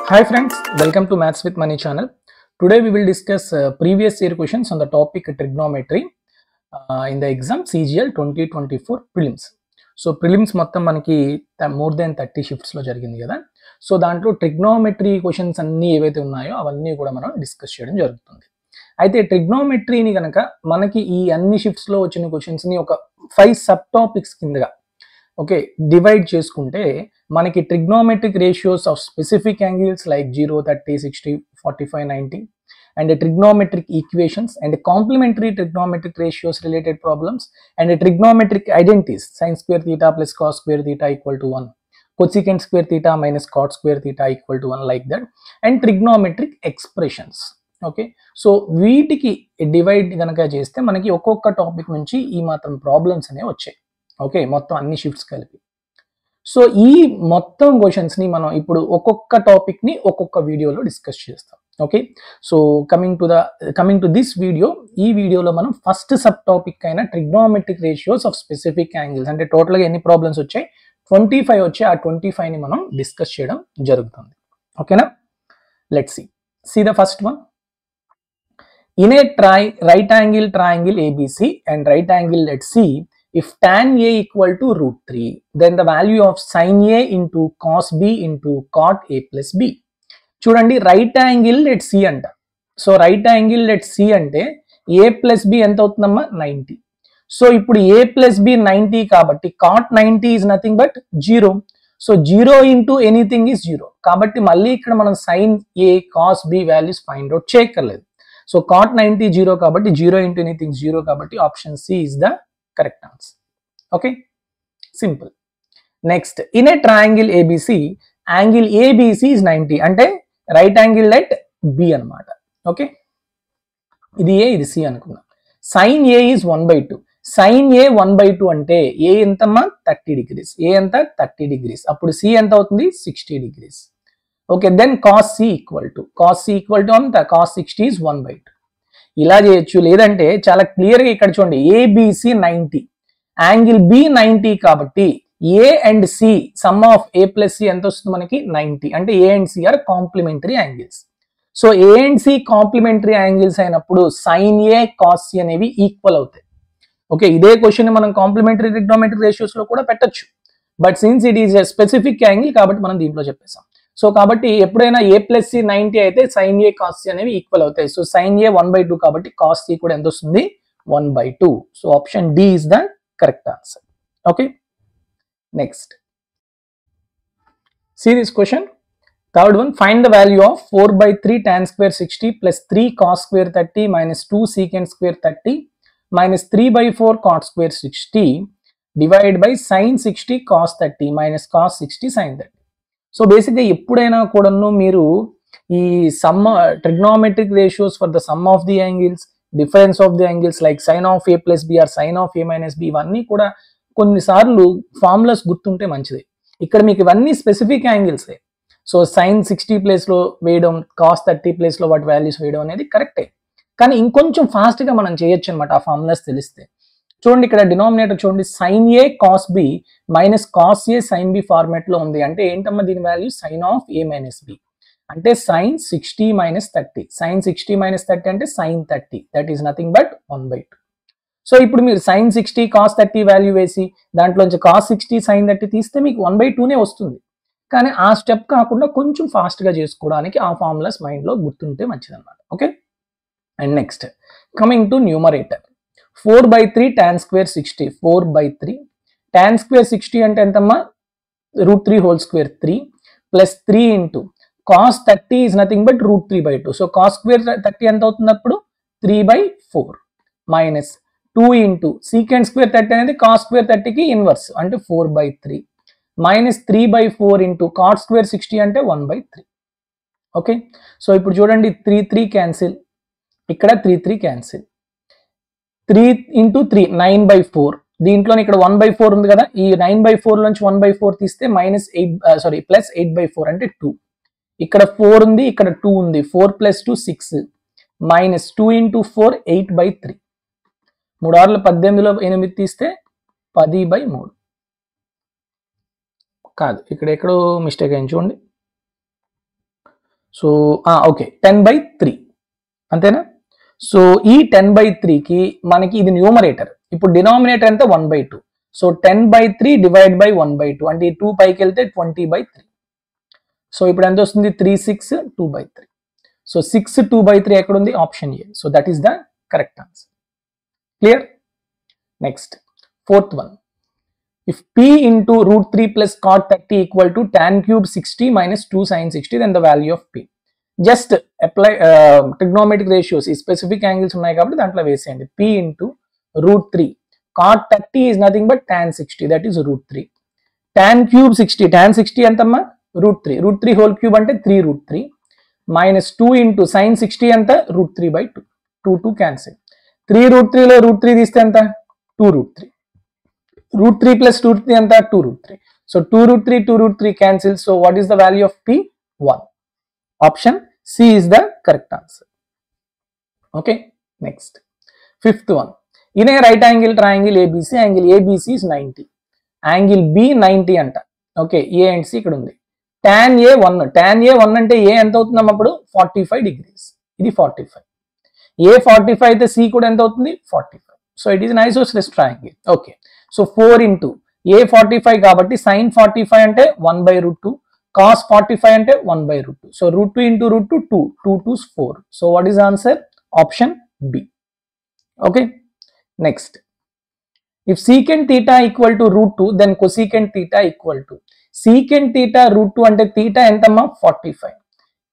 Hi friends, welcome to Maths with Money channel. Today we will discuss previous year questions on the topic trigonometry in the exam CGL 2024 prelims. So prelims మొత్తం మనకి more than 30 shifts లో జరిగింది కదా. So దాంట్లో trigonometry questions అన్నీ ఏవైతే ఉన్నాయో అవన్నీ కూడా మనం డిస్కస్ చేయడం జరుగుతుంది. అయితే ట్రిగ్నోమెట్రీని కనుక మనకి ఈ అన్ని షిఫ్ట్స్ లో వచ్చిన క్వశ్చన్స్ ని ఒక 5 సబ్ టాపిక్స్ కిందగా ఓకే డివైడ్ చేసుకుంటే మనకి trigonometric ratios of specific angles like 0, 30, 60, 45, 90 and trigonometric equations and complementary trigonometric ratios related problems and trigonometric identities sin square theta plus cos square theta equal to 1, cosecant square theta minus cot square theta equal to 1 like that, and trigonometric expressions. Okay so వీటికి divide కనుక చేస్తే మనకి ఒక్కొక్క topic నుంచి ఈ మాత్రం problems అనేవి వచ్చాయి. ఓకే మొత్తం అన్ని షిఫ్ట్స్ కలిపి. సో ఈ మొత్తం క్వశ్చన్స్ ని మనం ఇప్పుడు ఒక్కొక్క టాపిక్ ని ఒక్కొక్క వీడియోలో డిస్కస్ చేస్తాం. Okay so coming to this video, ఈ వీడియోలో మనం ఫస్ట్ సబ్ టాపిక్ అయిన trigonometric ratios of specific angles అంటే టోటల్గా ఎన్ని ప్రాబ్లమ్స్ వచ్చాయి 25 వచ్చాయి. ఆ 25 ని మనం డిస్కస్ చేయడం జరుగుతుంది. ఓకేనా, let's see the first one. In a right angle triangle ABC and right angle let's see, if tan A equal to √3, then the value of sin A into cos B into cot A plus B. చూడండి right angle let see అంట. So right angle let see అంటే A plus B ఎంత అవుతుందమ్మా 90. So ఇప్పుడు A plus B 90 కాబట్టి cot 90 is nothing but 0. So 0 into anything is 0. కాబట్టి మళ్ళీ ఇక్కడ మనం sin A cos B values find out చేయక్కర్లేదు. సో cot 90 0 కాబట్టి 0 into anything 0 కాబట్టి option C is the correct answer. Okay, simple. Next, in a triangle ABC, angle ABC is 90 అంటే right angle let B అన్నమాట. Okay ఇది A ఇది C అనుకుందాం. sin A is 1/2. sin A 1/2 అంటే A ఎంతమ్మా 30 degrees. A ఎంత 30 degrees. అప్పుడు C ఎంత అవుతుంది 60 degrees. Okay then cos C equal to అంత cos 60 is 1/2. ఇలా చేయొచ్చు. లేదంటే చాలా క్లియర్గా ఇక్కడ చూడండి ABC 90, యాంగిల్ B 90 కాబట్టి A and C sum of A plus C ఎంత వస్తుంది మనకి 90. అంటే A and C are complementary angles. So A and C complementary angles అయినప్పుడు sin A cos C అనేవి ఈక్వల్ అవుతాయి. ఓకే ఇదే క్వశ్చన్ మనం కాంప్లిమెంటరీ ట్రిగ్నోమెట్రిక్ రేషియోస్ లో కూడా పెట్టొచ్చు. But since it is a specific angle కాబట్టి మనం దీంట్లో చెప్పేసాం. సో కాబట్టి ఎప్పుడైనా A ప్లస్ C 90 అయితే sin A cos C అనేవి ఈక్వల్ అవుతాయి. సో sin A 1/2 కాబట్టి cos C కూడా ఎంత వస్తుంది 1/2. So option D is the correct answer. Okay, next, see this question. Third one, find the value of 4/3 tan square 60 plus 3 cos square 30 minus 2 secant square 30 minus 3/4 cot square 60 divided by sin 60 cos 30 minus cos 60 sin 30. So బేసిక్గా ఎప్పుడైనా కూడాను మీరు ఈ sum trigonometric ratios for the sum of the angles, difference of the angles like sine of A plus B or sine of A minus B ఇవన్నీ కూడా కొన్నిసార్లు formulas గుర్తుంటే మంచిది. ఇక్కడ మీకు ఇవన్నీ స్పెసిఫిక్ యాంగిల్సే. సో sin 60 ప్లేస్లో వేయడం, cos 30 ప్లేస్లో వాటి వాల్యూస్ వేయడం అనేది కరెక్టే. కానీ ఇంకొంచెం ఫాస్ట్గా మనం చేయొచ్చు అనమాట ఆ ఫార్ములాస్ తెలిస్తే. చూడండి ఇక్కడ డినామినేటర్ చూడండి sin A cos B minus cos A sin B format లో ఉంది. అంటే ఏంటమ్మా దీని value sin of A minus B అంటే sin 60 మైనస్ 30. sin 60 మైనస్ 30 అంటే sin 30. That is nothing but 1/2. So ఇప్పుడు మీరు sin 60 cos 30 వాల్యూ వేసి దాంట్లోంచి cos 60 sin 30 తీస్తే మీకు 1/2నే వస్తుంది. కానీ ఆ స్టెప్ కాకుండా కొంచెం ఫాస్ట్గా చేసుకోవడానికి ఆ ఫార్ములాస్ మైండ్లో గుర్తుంటే మంచిదన్నమాట. Okay and next coming to numerator, 4/3 tan square 60, 4/3 tan square 60 అంటే ఎంతమ్మా √3 whole square 3 plus 3 into cos 30 is nothing but √3/2. So cos square 30 ఎంత అవుతుంది అప్పుడు 3/4 minus 2 into secant square 30 అనేది cos square 30కి ఇన్వర్స్ అంటే 4/3 minus 3/4 into cot square 60 అంటే 1/3. Okay so ఇప్పుడు చూడండి 3 క్యాన్సిల్, ఇక్కడ 3 క్యాన్సిల్, 3 into 3 9/4. దీంట్లో ఇక్కడ 1/4 ఉంది కదా, ఈ 9/4 నుంచి 1/4 తీస్తే ప్లస్ 8/4 అంటే 2. ఇక్కడ 4 ఉంది, ఇక్కడ 2 ఉంది, 4 + 2 6 మైనస్ 2 into 4 8/3. 3 6 18లో 8 తీస్తే 10/3. కాదు ఇక్కడ ఎక్కడో మిస్టేక్ అయింది చూడండి, సో ఓకే 10/3 అంతేనా. సో ఈ 10/3కి మనకి ఇది న్యూమరేటర్, ఇప్పుడు డినామినేటర్ ఎంత 1/2. సో 10/3 డివైడ్ బై 1/2 అంటే ఈ 2 పైకి వెళ్తే 20/3. సో ఇప్పుడు ఎంత వస్తుంది 3 6 2/3. సో 6 2/3 ఎక్కడ ఉంది, option A. So that is the correct answer. Clear. Next fourth one. If p into root 3 plus cot 30 equal to tan cube 60 minus 2 sin 60, then the value of p. Just apply trigonometric ratios. ఈ specific angles ఉన్నాయి కాబట్టి దాంట్లో వేసేయండి. p into root 3 cot 30 is nothing but tan 60, that is root 3. tan cube 60, tan 60 ఎంతమ్మా root 3. root 3 whole cube అంటే 3 root 3 minus 2 into sin 60 ఎంత root 3/2. 2 cancel. 3 root 3 లో root 3 తీస్తే ఎంత 2 root 3. root 3 plus 2 root 3 and 2 root 3. So 2 root 3, 2 root 3 cancel. So what is the value of p? 1. Option C is the correct answer. Okay. Next. Fifth one. In a right angle triangle ABC, angle ABC is 90. Angle B 90 anta. Okay. A and C ఇక్కడ ఉంది. Tan A 1. Tan A 1 అంటే A ఎంత అవుతుందమ్మ అప్పుడు 45 degrees. ఇది 45. A 45 అయితే C కూడా ఎంత అవుతుంది 45. So it is an isosceles triangle. Okay. So 4 into A 45 కాబట్టి sin 45 అంటే 1/√2, cos 45 అంటే 1/√2. So √2 into √2 2, 2 2's 4. So what is the answer? Option B. Okay. Next. If secant theta equal to √2, then cosecant theta equal to secant theta √2 అంటే theta ఎంతమ్మా 45.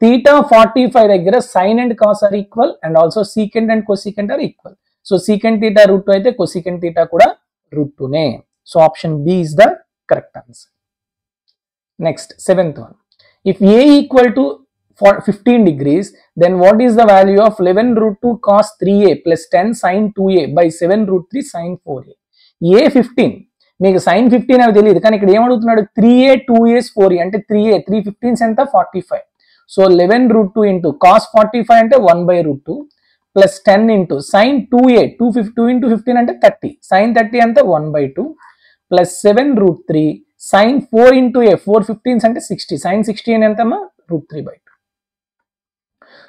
Theta 45 దగ్గర sin and cos are equal and also secant and cosecant are equal. So secant theta √2 అయితే cosecant theta కూడా √2 నే. So option B is the correct answer. Next, seventh one. If A equal to 15 degrees, then what is the value of 11√2 cos 3A plus 10 sin 2A by 7√3 sin 4A? A 15. మీకు sin 15 అవి తెలియదు కానీ ఇక్కడ ఏమడుగుతున్నాడు 3A 2A 4A అంటే 3A 3 15s ఎంత 45. So 11√2 into cos 45 అంటే 1/√2 plus 10 into sin 2A 2 into 15 అంటే 30 sin 30 అంటే 1/2 plus 7√3 sin 4 into A 4 15s అంటే 60 sin 60 ఎంతమ్మా √3/2.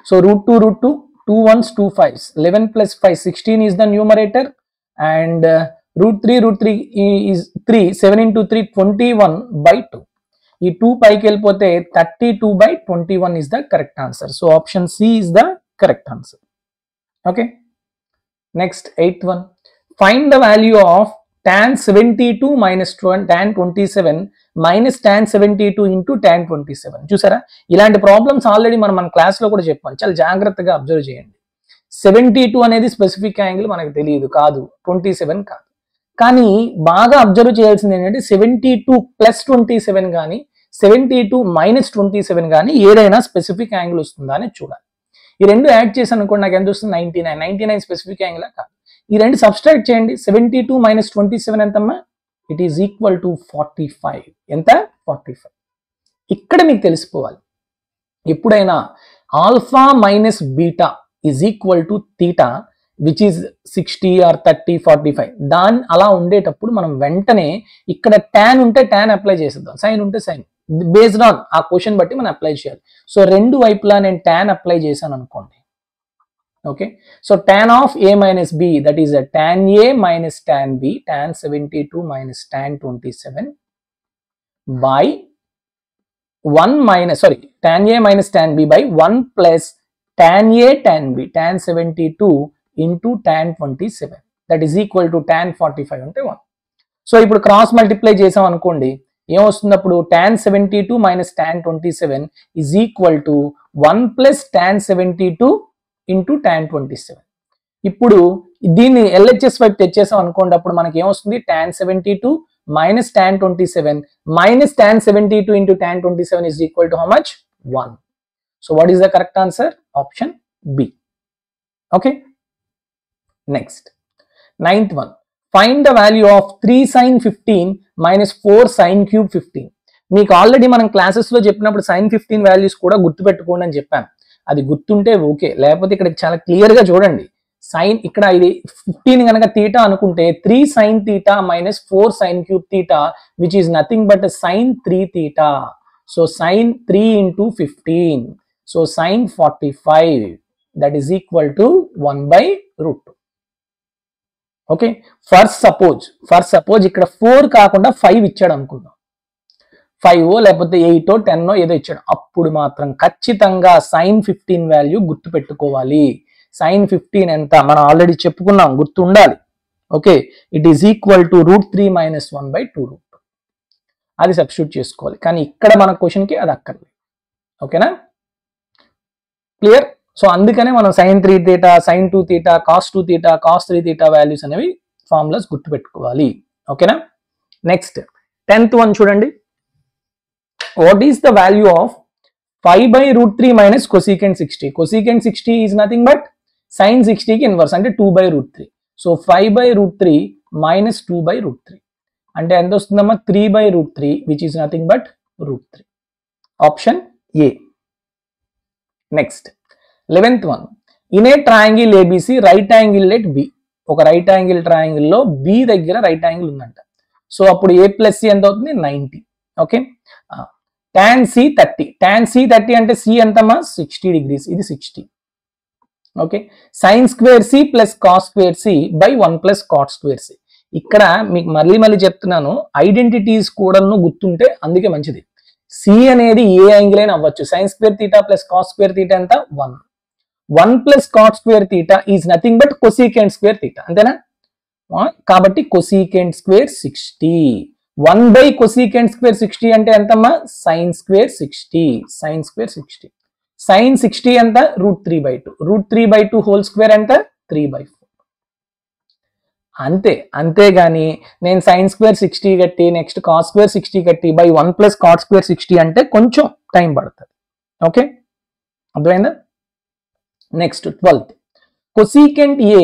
So √2 2 1s 2 5s 11 plus 5 16 is the numerator and √3 is 3 7 into 3 21/2. ఈ 2 పైకి వెళ్ళిపోతే 32/21 is the correct answer. So option C is the correct answer. Okay. Next, eighth one. Find the value of tan 72 minus tan 27 minus tan 72 into tan 27. చూసారా ఇలాంటి problems already మన క్లాస్లో కూడా చెప్పాను, చాలా జాగ్రత్తగా అబ్జర్వ్ చేయండి. 72 అనేది స్పెసిఫిక్ యాంగిల్ మనకు తెలియదు, కాదు 27 కాదు. కానీ బాగా అబ్జర్వ్ చేయాల్సింది ఏంటంటే 72 ప్లస్ 27 కానీ 72 మైనస్ 27 కానీ ఏదైనా స్పెసిఫిక్ యాంగిల్ వస్తుందా అని చూడాలి. ఈ రెండు యాడ్ చేసి అనుకోండి నాకు ఎంత వస్తుంది 99 స్పెసిఫిక్ యాంగిల్ కాదు. ఈ రెండు సబ్స్ట్రాక్ట్ చేయండి 72 మైనస్ 27 ఎంతమ్మా ఇట్ ఈస్ ఈక్వల్ టు 45. ఎంత 45. ఇక్కడ మీకు తెలిసిపోవాలి ఎప్పుడైనా alpha minus beta is equal to theta which is 60 or 30 45 దాన్ని అలా ఉండేటప్పుడు మనం వెంటనే ఇక్కడ tan ఉంటే tan అప్లై చేసేద్దాం, సైన్ ఉంటే సైన్, బేస్డ్ ఆన్ ఆ క్వశ్చన్ బట్టి మనం అప్లై చేయాలి. సో రెండు వైపులా నేను tan అప్లై చేశాను అనుకోండి. Okay, so tan of a minus b that is tan a minus tan b tan 72 minus tan 27 by 1 minus tan a minus tan b by 1 plus tan a tan b tan 72 into tan 27 that is equal to tan 45 అంటే 1. So ఇప్పుడు cross multiply చేసాం అనుకోండి ఏమొస్తుంది అప్పుడు tan 72 minus tan 27 is equal to 1 plus tan 72 into tan 27. ఇప్పుడు దీన్ని LHS వైపు తెచ్చేసాం అనుకోండి అప్పుడు మనకి ఏమొస్తుంది tan 72 minus tan 27 minus tan 72 into tan 27 is equal to how much 1. So what is the correct answer? Option B. Okay. Next, ninth one. Find the value of 3 sin 15 minus 4 sin cube 15. మీకు already మనం క్లాసెస్లో చెప్పినప్పుడు sin 15 values కూడా గుర్తుపెట్టుకోండి అని చెప్పాను. అది గుర్తుంటే ఓకే, లేకపోతే ఇక్కడ చాలా క్లియర్గా చూడండి. సైన్ ఇక్కడ ఇది 15 కనుక తీటా అనుకుంటే 3 sin theta minus 4 sin cube theta which is nothing but sin 3 theta. So sin 3 into 15. So sin 45 that is equal to 1/√2. Okay, for suppose ఇక్కడ 4 కాకుండా 5 ఇచ్చాడు అనుకుందాం, 5 లేకపోతే 8 10 ఏదో ఇచ్చాడు, అప్పుడు మాత్రం ఖచ్చితంగా sin 15 వాల్యూ గుర్తు పెట్టుకోవాలి. sin 15 ఎంత మనం ఆల్రెడీ చెప్పుకున్నాం, గుర్తు ఉండాలి. Okay, it is equal to √3 - 1/2. అది సబ్స్టిట్యూట్ చేసుకోవాలి, కానీ ఇక్కడ మన క్వశ్చన్ కి అది అక్కర్లేదు. ఓకేనా, క్లియర్? సో అందుకనే మనం sin 3 θ, sin 2 θ, cos 2 θ, cos 3 θ values అనేవి ఫార్ములాస్ గుర్తు పెట్టుకోవాలి. ఓకేనా, నెక్స్ట్ 10th వన్ చూడండి. What is the value of 5/√3 minus cosecant 60? Cosecant 60 is nothing but sin 60 కి ఇన్వర్స్ అంటే 2/√3. సో 5/√3 minus 2/√3 అంటే ఎంత వస్తుందమ్మా? 3/√3 which is nothing but √3. Option A. Next 11th one. In a triangle ABC right angle at B. ఒక right angle triangle లో B దగ్గర right angle ఉందంట. So అప్పుడు A + C ఎంత అవుతుంది? 90. Okay, tan C 30. tan C 30 అంటే C ఎంతమ్మా? 60 degrees. ఇది 60. Okay, sin square C plus cos square C by 1 plus cot square C. ఇక్కడ మీకు మళ్ళీ చెప్తున్నాను, ఐడెంటిటీస్ కూడా గుర్తుంటే అందుకే మంచిది. C అనేది ఏ యాంగిల్ అయినా అవ్వచ్చు. sin square θ plus cos square θ ఎంత? 1. 1 plus cot square θ is nothing but cosecant square θ. అంతేనా? కాబట్టి cosecant square 60. 1/cosecant square 60 అంటే ఎంతమ్మా? sin square 60. sin square 60. sin 60 ఎంత? √3/2. √3/2 హోల్ స్క్వేర్ ఎంత? 3/4. అంతేగాని నేను sin square 60 కట్టి నెక్స్ట్ cos square 60 కట్టి by 1 plus cot square 60 అంటే కొంచెం టైం పడుతుంది. ఓకే, అర్థమైందా? Next 12th. cosecant A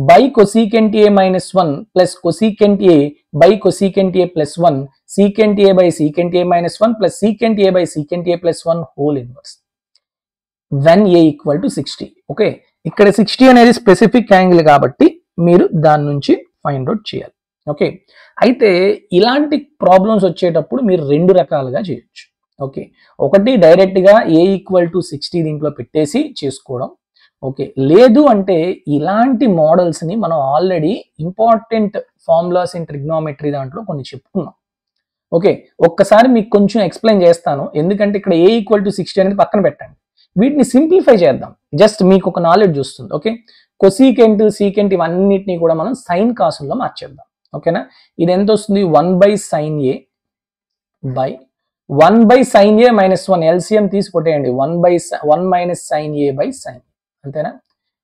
by cosecant A minus 1 plus cosecant A by cosecant A plus 1 secant A by secant A minus 1 plus secant A by secant A plus 1 whole inverse when A equal to 60. Okay, ఇక్కడ 60 అనేది specific angle కాబట్టి మీరు దాని నుంచి find out చేయాలి. Okay, అయితే ఇలాంటి problems వచ్చేటప్పుడు మీరు రెండు రకాలుగా చేయొచ్చు. ఓకే, ఒకటి డైరెక్ట్ గా A = 60 దీంట్లో పెట్టేసి చేసుకోవడం. ఓకే, లేదు అంటే ఇలాంటి మోడల్స్ ని మనం already important formulas in trigonometry దాంట్లో కొన్ని చెప్పుకున్నాం. ఓకే, ఒక్కసారి మీకు కొంచెం ఎక్స్ప్లెయిన్ చేస్తాను, ఎందుకంటే ఇక్కడ A = 60 అనేది పక్కన పెట్టండి, వీటిని సింప్లిఫై చేద్దాం. జస్ట్ మీకు ఒక నాలెడ్జ్ వస్తుంది. ఓకే, కొసీకెంట్ సీకెంట్ ఇవన్నిటిని కూడా మనం సైన్ కాసుల్లో మార్చేద్దాం. ఓకేనా, ఇది ఎంత వస్తుంది? 1/sin A by 1/sin A minus 1 LCM తీసి కొట్టేయండి. 1 minus sin A by sin A. అంతేనా?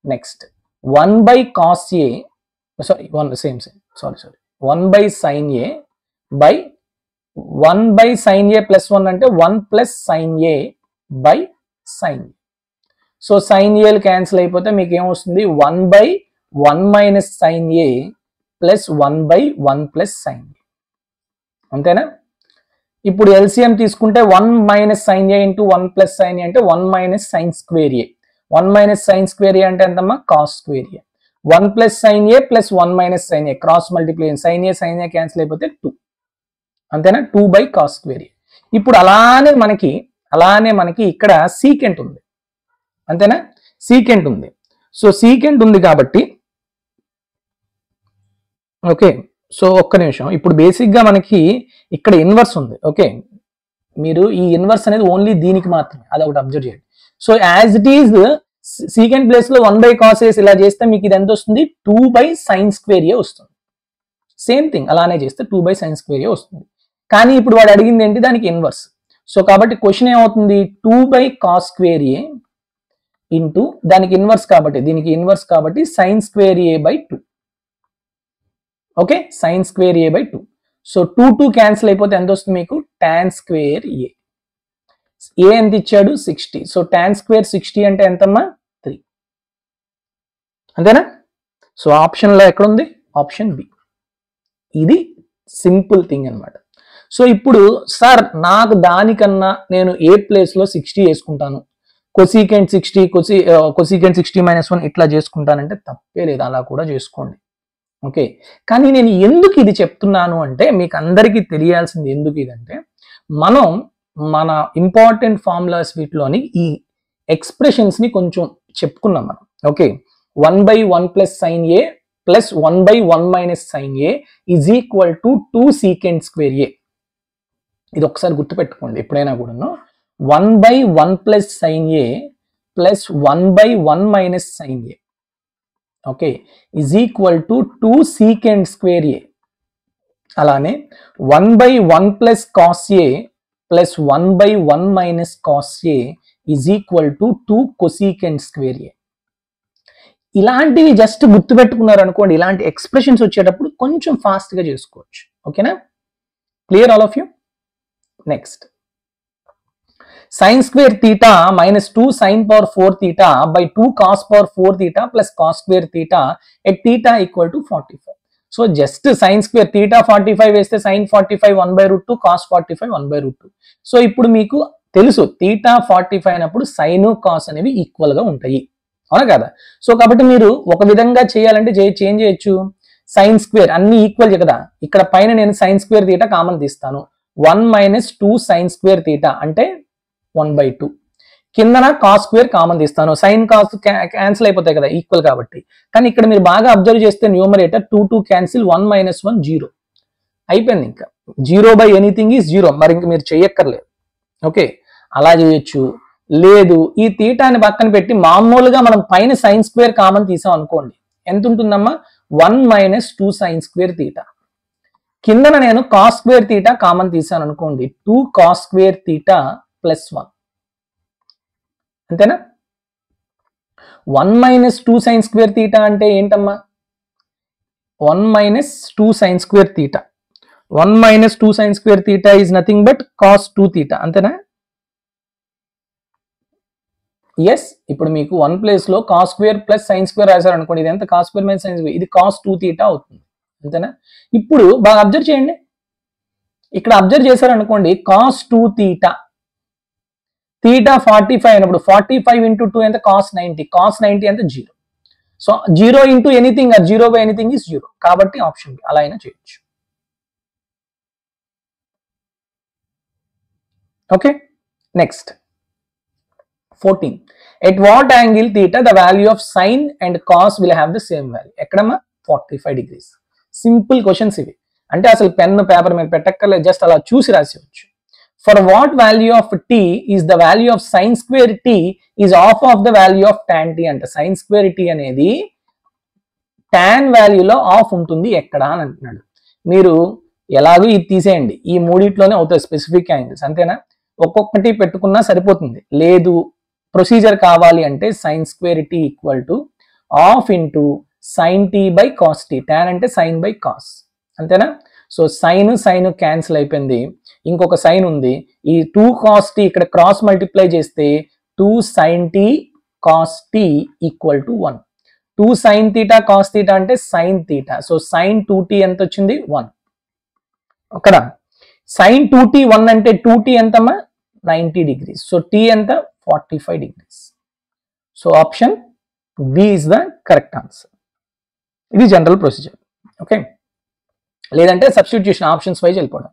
Next 1/cos A, sorry 1/sin A by 1/sin A plus 1 అంటే 1 plus sin A by sin A. So sin A cancel అయిపోతే మీకు ఏమొస్తుంది? 1/1 minus sin A plus 1/1 plus sin A. అంతేనా? ఇప్పుడు LCM తీసుకుంటే 1 minus sin A into 1 plus sin A అంటే 1 minus sin square A. 1 minus sin square A అంటే ఎంతమ్మా? cos square A. 1 plus sin A plus 1 minus sin A cross multiplication, sin A cancel అయిపోతే 2. అంతేనా? 2/cos square A. ఇప్పుడు అలానే మనకి ఇక్కడ secant ఉంది. అంతేనా? సీకెంట్ ఉంది. సో సీకెంట్ ఉంది కాబట్టి ఓకే, సో ఒక్క నిమిషం. ఇప్పుడు బేసిక్ గా మనకి ఇక్కడ ఇన్వర్స్ ఉంది. ఓకే, మీరు ఈ ఇన్వర్స్ అనేది ఓన్లీ దీనికి మాత్రమే, అది ఒకటి అబ్జర్వ్ చేయండి. So as it is secant place లో 1/cos A ఇలా చేస్తే మీకు ఇది ఎంత వస్తుంది? 2/sin square A వస్తుంది. సేమ్ థింగ్ అలానే చేస్తే 2/sin square A వస్తుంది. కానీ ఇప్పుడు వాడు అడిగింది ఏంటి? దానికి ఇన్వర్స్. సో కాబట్టి క్వశ్చన్ ఏమవుతుంది? 2/cos square A ఇంటూ దానికి ఇన్వర్స్ కాబట్టి, దీనికి ఇన్వర్స్ కాబట్టి sin square A by 2. Okay, sin square A by 2. So 2 cancel అయిపోతే ఎంత వస్తుంది మీకు? tan square A. A ఎంత ఇచ్చాడు? 60. సో tan square 60 అంటే ఎంతమ్మా? 3. అంతేనా? సో ఆప్షన్ లో ఎక్కడ ఉంది? Option B. ఇది సింపుల్ థింగ్ అన్నమాట. సో ఇప్పుడు సార్ నాకు దానికన్నా నేను ఏ ప్లేస్ లో 60 వేసుకుంటాను, కొసీకెంట్ 60 -1 ఇట్లా చేసుకుంటానంటే తప్పే లేదు, అలా కూడా చేసుకోండి. ఓకే, కానీ నేను ఎందుకు ఇది చెప్తున్నాను అంటే మీకు అందరికీ తెలియాల్సింది ఎందుకు ఇదంటే, మనం మన ఇంపార్టెంట్ ఫార్ములాస్ వీటిలోని ఈ ఎక్స్ప్రెషన్స్ ని కొంచెం చెప్పుకున్నాం మనం. Okay, 1/1 plus sine A plus 1/1 minus sine A is equal to 2 secant square A. ఇది ఒకసారి గుర్తుపెట్టుకోండి ఎప్పుడైనా కూడాను. 1/1 plus sine A plus 1/1 minus sine A, okay, is equal to 2 secant square A. అలానే 1/1 plus cos A plus 1/1 minus cos A is equal to 2 cosecant square A. ఇలాంటివి just గుర్తుపెట్టుకున్నారు అనుకోండి, ఇలాంటి expressions వచ్చేటప్పుడు కొంచెం ఫాస్ట్ గా చేసుకోవచ్చు. ఓకేనా, clear all of you? Next, sine square theta minus 2 sine power 4 theta by 2 cos power 4 theta plus cos square theta at theta equal to 45. So just sine square theta 45 వేస్తే sign 45 1/√2, cos 45 1/√2. So ఇప్పుడు మీకు తెలుసు theta 45 అయినప్పుడు sine cos అనేవి equal గా ఉంటాయి, అవునా కదా? సో కాబట్టి మీరు ఒక విధంగా చేయాలంటే చేంజ్ చేయొచ్చు. సైన్ స్క్వేర్ అన్ని ఈక్వల్ కదా, ఇక్కడ పైన నేను సైన్ స్క్వేర్ థీటా కామన్ తీస్తాను. 1 మైనస్ 2 సైన్ స్క్వేర్ థీటా అంటే 1/2. కిందన కాస్ స్క్వేర్ కామన్ తీస్తాను, సైన్ కాస్ క్యాన్సిల్ అయిపోతాయి కదా ఈక్వల్ కాబట్టి. కానీ ఇక్కడ మీరు బాగా అబ్జర్వ్ చేస్తే న్యూమరేటర్ 2 క్యాన్సిల్, 1 మైనస్ 1 0 అయిపోయింది. ఇంకా 0/ఎనీథింగ్ ఈజ్ 0, మరి ఇంక మీరు చెయ్యక్కర్లేదు. ఓకే, అలా చేయొచ్చు. లేదు, ఈ థీటాని పక్కన పెట్టి మామూలుగా మనం పైన సైన్ స్క్వేర్ కామన్ తీసాం అనుకోండి, ఎంత ఉంటుందమ్మా? 1 మైనస్ 2 సైన్ స్క్వేర్ థీటా. కిందన నేను కాస్ స్క్వేర్ థీటా కామన్ తీసాను అనుకోండి, 2 కాస్ స్క్వేర్ థీటా ప్లస్ 1. అంతేనా? 1 మైనస్ 2 సైన్ స్క్వేర్ థీటా అంటే ఏంటమ్మా? 1 minus 2 sine square theta, 1 minus 2 sine square theta is nothing but cos 2 theta. అంతేనా? ఎస్, ఇప్పుడు మీకు 1 ప్లేస్ లో cos square plus sine square రాశారు అనుకోండి, ఇది ఎంత? Cos square minus sine square, ఇది కాస్ 2 థీటా అవుతుంది. అంతేనా? ఇప్పుడు బాగా అబ్జర్వ్ చేయండి, ఇక్కడ అబ్జర్వ్ చేశారు అనుకోండి, కాస్ 2 థీటా, థీటా 45 అయినప్పుడు 45 ఇంటూ 2 ఎంత? కాస్ 90, కాస్ 90 ఎంత? 0. సో 0 ఇంటూ ఎనీథింగ్, 0/ఎనీథింగ్ ఈజ్ 0. కాబట్టి ఆప్షన్ బి, అలా అయినా చేయొచ్చు. Okay, next 14. At what angle theta the value of sine and cos will have the same value? ఎక్కడమ్మా? 45 degrees. సింపుల్ క్వశ్చన్స్ ఇవి. అంటే అసలు పెన్ పేపర్ మీద పెట్టక్కర్లేదు, జస్ట్ అలా చూసి రాసేయచ్చు. For what value of T is the value of sine square T is half of the value of tan T అంట. Sine square T అనేది టాన్ వాల్యూలో ఆఫ్ ఉంటుంది ఎక్కడ అని అంటున్నాడు. మీరు ఎలాగో ఇది తీసేయండి, ఈ మూడిట్లోనే అవుతాయి స్పెసిఫిక్ యాంగిల్స్. అంతేనా? ఒక్కొక్కటి పెట్టుకున్నా సరిపోతుంది. లేదు, ప్రొసీజర్ కావాలి అంటే sine square T equal to half into sine T by cos T. Tan అంటే సైన్ బై కాస్. అంతేనా? సో సైన్ క్యాన్సిల్ అయిపోయింది, ఇంకొక సైన్ ఉంది. ఈ 2 కాస్ టీ ఇక్కడ క్రాస్ మల్టిప్లై చేస్తే 2 sine T cos T equal to 1. 2 sine theta cos theta అంటే sine theta. So sine 2t ఎంత వచ్చింది? 1. అక్కడ సైన్ 2t 1 అంటే 2t ఎంతమ్మా? 90 degrees. సో t ఎంత? 45 degrees. So option B is the correct answer. ఇది general procedure. Okay, లేదంటే substitution options wise వెళ్ళిపోవడం.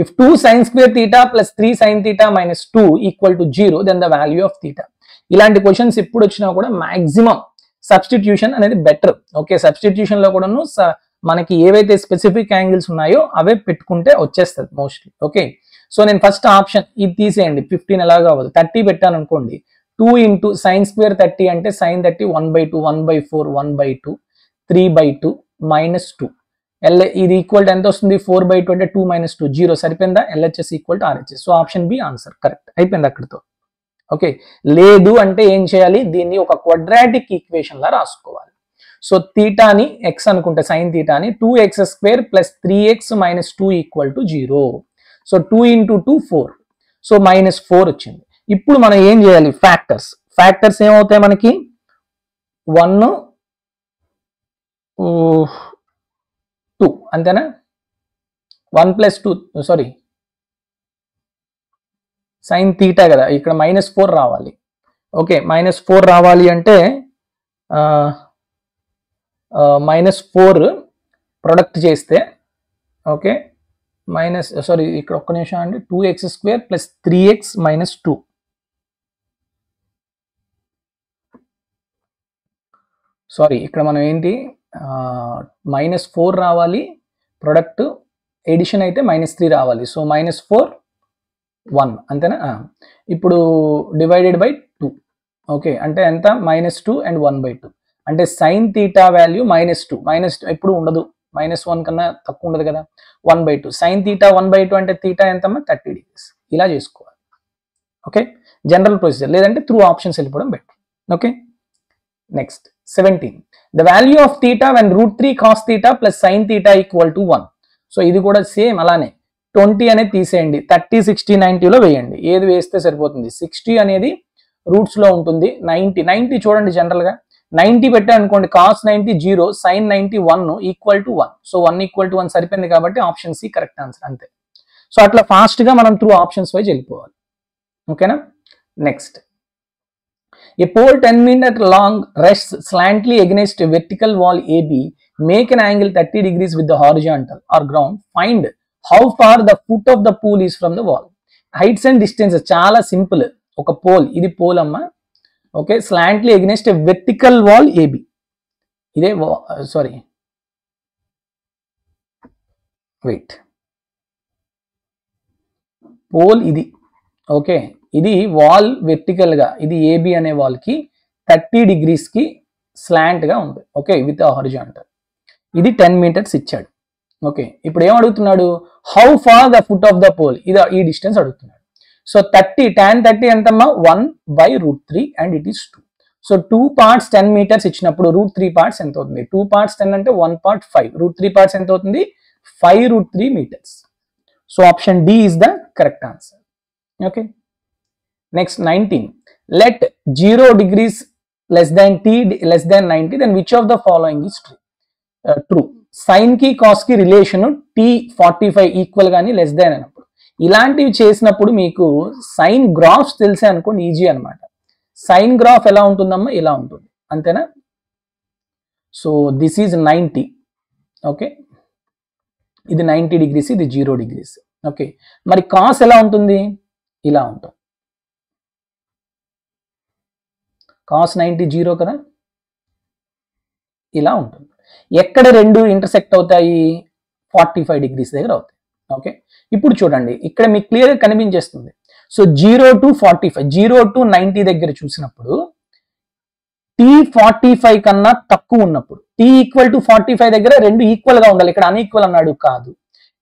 If 2 sin square theta plus 3 sin theta minus 2 equal to 0, then the value of theta. ఇలాంటి questions ఎప్పుడు వచ్చినా కూడా maximum substitution అనేది better. Okay, substitution లో కూడాను మనకి ఏవైతే స్పెసిఫిక్ యాంగిల్స్ ఉన్నాయో అవే పెట్టుకుంటే వచ్చేస్తుంది మోస్ట్లీ. ఓకే, సో నేను ఫస్ట్ ఆప్షన్ ఇది తీసేయండి, 15 ఎలాగా అవ్వదు, 30 పెట్టాను అనుకోండి. 2 ఇంటూ సైన్ స్క్వేర్ 30 అంటే సైన్ 30 1/2 1/4 1/2 3/2 మైనస్ 2. ఇది ఈక్వల్ టు ఎంత వస్తుంది? 4/2 అంటే 2 మైనస్ 2 0. సరిపోయిందా? LHS equal to RHS. So option B answer correct అయిపోయింది అక్కడితో. ఓకే, లేదు అంటే ఏం చేయాలి? దీన్ని ఒక క్వాడ్రాటిక్ ఈక్వేషన్ లా రాసుకోవాలి. సో థీటాని ఎక్స్ అనుకుంటే సైన్ థీటాని 2x² plus 3x minus 2 equal to 0. So 2 into 2 4. So minus 4 వచ్చింది. ఇప్పుడు మనం ఏం చేయాలి? ఫ్యాక్టర్స్ ఏమవుతాయి మనకి? 1 2 అంతేనా? 1 ప్లస్ 2 సారీ సైన్ థీటా కదా, ఇక్కడ -4 రావాలి. ఓకే, -4 రావాలి అంటే -4 ప్రొడక్ట్ చేస్తే, ఓకే సారీ ఇక్కడ ఒక్క నిమిషం అండి, 2x² plus 3x minus 2 sorry, ఇక్కడ మనం ఏంటి -4 రావాలి, ప్రొడక్ట్ ఎడిషన్ అయితే -3 రావాలి. సో -4 1 అంతేనా. ఇప్పుడు డివైడెడ్ బై 2. ఓకే, అంటే ఎంత -2 అండ్ 1/2. అంటే సైన్ తీటా వాల్యూ -2 ఎప్పుడు ఉండదు, -1 కన్నా తక్కువ ఉండదు కదా. 1/2 సైన్ తీటా 1/2 అంటే తీటా ఎంతమ్మా 30 degrees. ఇలా చేసుకోవాలి. Okay, general procedure. లేదంటే త్రూ ఆప్షన్స్ వెళ్ళిపోవడం better. Okay, next 17. The value of theta when √3 cos theta plus sine theta equal to 1. So ఇది కూడా సేమ్ అలానే 20 అనేది తీసేయండి, 30, 60, 90లో వేయండి. ఏది వేస్తే సరిపోతుంది. 60 అనేది రూట్స్ లో ఉంటుంది. 90 చూడండి, జనరల్ గా 90 పెట్టారు అనుకోండి, cos 90 0, sin 90 1 equal to 1. So 1 equal to 1 సరిపోయింది కాబట్టి ఆప్షన్ సి కరెక్ట్ ఆన్సర్. అంతే. సో అట్లా ఫాస్ట్ గా మనం త్రూ ఆప్షన్స్ వైజ్ వెళ్ళిపోవాలి. ఓకేనా. Next, a pole 10 meter long rests slantly against a vertical wall AB. Make an angle 30 degrees with the horizontal or ground. Find how far the foot of the pole is from the wall. Heights and distances చాలా simple. ఒక pole, ఇది pole అమ్మా. Okay, స్లాంట్లీ against ఎ vertical wall AB. ఇదే sorry wait, pole ఇది. Okay, ఇది wall vertical గా, ఇది AB అనే వాల్ కి 30 degrees కి స్లాంట్ గా ఉంది. Okay, with horizontal. ఇది 10 meters ఇచ్చాడు. ఓకే, ఇప్పుడు ఏం అడుగుతున్నాడు, how far the foot of the pole, ఇది ఈ డిస్టెన్స్ అడుగుతున్నాడు. సో 30 tan 30 ఎంతమ్మా 1/√3 and it is 2. So 2 parts 10 meters ఇచ్చినప్పుడు √3 parts ఎంత అవుతుంది, 2 parts 10 అంటే 1 part 5, √3 parts ఎంత అవుతుంది 5√3 meters. So option D is the correct answer. Okay, next 19. Let 0 degrees less than t less than 90, then which of the following is true? Sine కి cos కి relation t45 equal గానీ less than అన్నప్పుడు, ఇలాంటివి చేసినప్పుడు మీకు sign graphs తెలిసే అనుకోండి, easy అనమాట. సైన్ గ్రాఫ్ ఎలా ఉంటుందమ్మా, ఇలా ఉంటుంది. అంతేనా. So this is 90. ఓకే, ఇది 90 degrees, ఇది 0 degrees. ఓకే, మరి కాస్ ఎలా ఉంటుంది, ఇలా ఉంటుంది. కాస్ 90 0 కదా, ఇలా ఉంటుంది. ఎక్కడ రెండు ఇంటర్సెక్ట్ అవుతాయి, 45 degrees దగ్గర అవుతాయి. ఓకే, ఇప్పుడు చూడండి, ఇక్కడ మీకు క్లియర్ గా కనిపించేస్తుంది. సో 0 to 45, 0 to 90 దగ్గర చూసినప్పుడు t45 కన్నా తక్కువ ఉన్నప్పుడు, t ఈక్వల్ టు 45 దగ్గర రెండు ఈక్వల్ గా ఉండాలి. ఇక్కడ అన్ఈక్వల్ అన్నాడు, కాదు.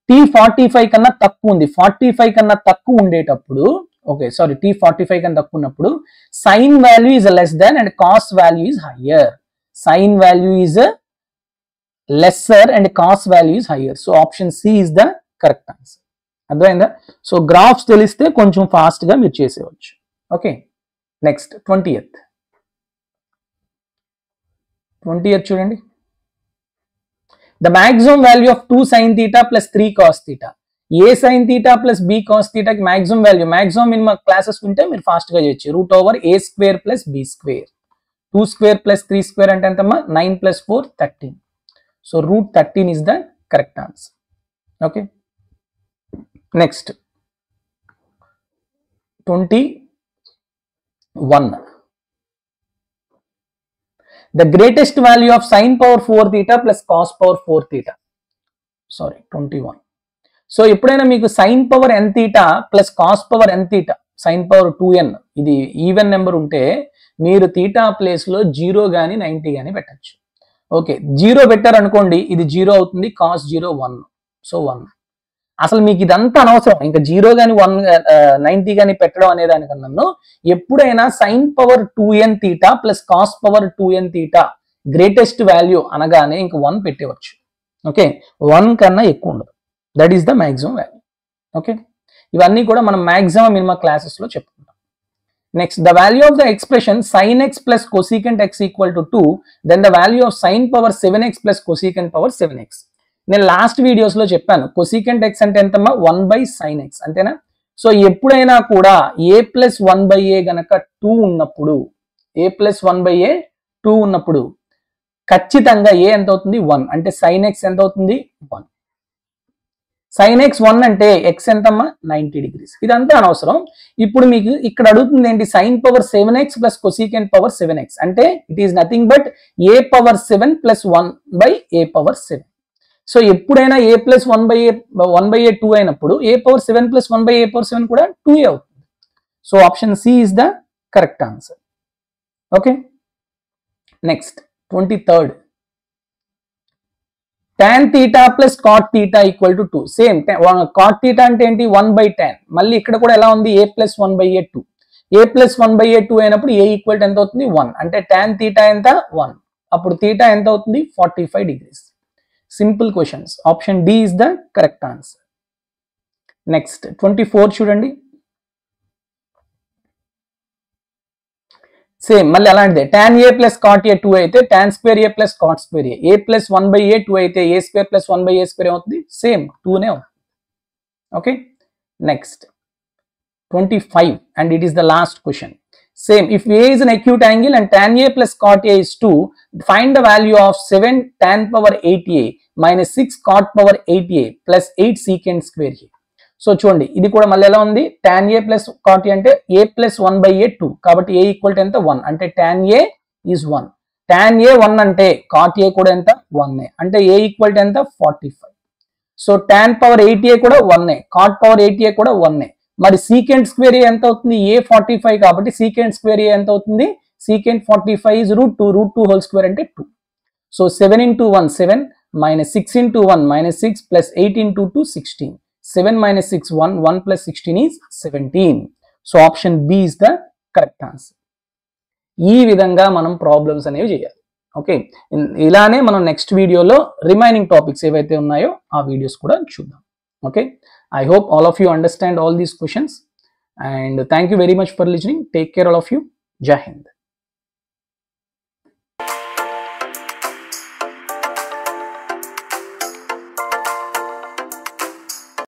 t45 కన్నా తక్కువ ఉంది, 45 కన్నా తక్కువ ఉండేటప్పుడు, ఓకే సారీ, t45 కన్నా తక్కువ ఉన్నప్పుడు sine value is less than and cos value is higher. Sine value is lesser and cos value is higher. So option C is the correct answer. అర్థమైందా. సో గ్రాఫ్స్ తెలిస్తే కొంచెం fast గా మీరు చేసేవచ్చు. Okay, next 20th చూడండి. The maximum value of 2 sin theta plus 3 cos theta. A sin theta plus b cos theta కి maximum value, maximum minimum classes వింటే మీరు fast గా చేయొచ్చు. √a² plus b². 2² plus 3² అంటే ఎంతమ్మా 9 plus 4 13. So √13 is the correct answer. Okay, next 21. The greatest value of sin power 4 theta plus cos power 4 theta. Sorry, 21. So ఎప్పుడైనా మీకు sin power n theta plus cos power n theta, sin power 2n, ఇది even number ఉంటే మీరు theta place లో 0 గానీ 90 గానీ పెట్టచ్చు. Okay, 0 పెట్టారు అనుకోండి, ఇది 0 అవుతుంది, cos 0 1. సో 1. అసలు మీకు ఇదంతా అనవసరం, ఇంకా 0 గానీ 1 90 గానీ పెట్టడం అనే దానికన్నా ఎప్పుడైనా sin power 2n theta plus cos power 2n theta greatest value అనగానే ఇంక 1 పెట్టేవచ్చు. ఓకే, 1 కన్నా ఎక్కువ ఉండదు. That is the maximum value. Okay, ఇవన్నీ కూడా మనం మ్యాక్సిమం మినిమం క్లాసెస్ లో చెప్పుకుంటాం. Next, the value of the expression sin x plus cosecant x equal to 2, then the value of sin power 7x plus cosecant power 7x. నేను last videos లో చెప్పాను, cosecant x అంటే ఎంతమ్మా 1/sin x, అంతేనా. So ఎప్పుడైనా కూడా a plus 1/a గనక 2 ఉన్నప్పుడు, a plus 1/a 2 ఉన్నప్పుడు ఖచ్చితంగా a ఎంత అవుతుంది 1, అంటే sin x ఎంత అవుతుంది 1. sin x 1 అంటే x ఎంతమ్మా 90 degrees. ఇదంతా అనవసరం. ఇప్పుడు మీకు ఇక్కడ అడుగుతుంది ఏంటి, sin power 7x plus cosecant power 7x అంటే it is nothing but a power 7 plus 1 by a power 7. So ఎప్పుడైనా a plus 1 by a 2 అయినప్పుడు a power 7 plus 1 by a power 7 కూడా 2a అవుతుంది. So option C is the correct answer. Okay, next 23rd. tan theta plus cot theta equal to 2. Same cot theta అంటే ఏంటి 1 by tan. మళ్ళీ ఇక్కడ కూడా ఎలా ఉంది a plus 1 by a 2. a plus 1 by a 2 అయినప్పుడు a equal ఎంత అవుతుంది 1. అంటే tan theta ఎంత 1. అప్పుడు theta ఎంత అవుతుంది 45 degrees. Simple questions. Option D is the correct answer. Next 24 చూడండి. సేమ్ మళ్ళీ అలాంటిదే. tan a plus cot a 2 అయితే tan square a plus cot square a plus 1 by a 2 అయితే a square plus 1 by a square అవుతుంది same 2నే అవుతుంది. Okay, next 25 and it is the last question. Same, if a is an acute angle and tan a plus cot a is 2, find the value of 7 tan power 8a minus 6 cot power 8a plus 8 secant square a. So చూడండి ఇది కూడా మళ్ళీ ఎలా ఉంది, tan a plus cot a అంటే a plus 1 by a 2 కాబట్టి a equal to ఎంత 1 అంటే tan a is 1. tan a 1 అంటే cot a కూడా ఎంత 1 అంటే a ఈక్వల్ టు ఎంత 45. సో tan power 8a కూడా 1 cot power 8a కూడా 1. మరి secant square a ఎంత అవుతుంది, a 45 కాబట్టి secant square a ఎంత అవుతుంది, secant 45 is root 2 whole square అంటే 2. So 7 into 1 7 minus 6 into 1 minus 6 plus 8 into 2 16. 7 minus 6 1 plus 16 is 17. So option B is the correct answer. ఈ విధంగా మనం ప్రాబ్లమ్స్ అనేవి చేయాలి. ఓకే, ఇలానే మనం నెక్స్ట్ వీడియోలో రిమైనింగ్ టాపిక్స్ ఏవైతే ఉన్నాయో ఆ వీడియోస్ కూడా చూద్దాం. Okay, I hope all of you understand all these questions and thank you very much for listening. Take care all of you. Jai Hind.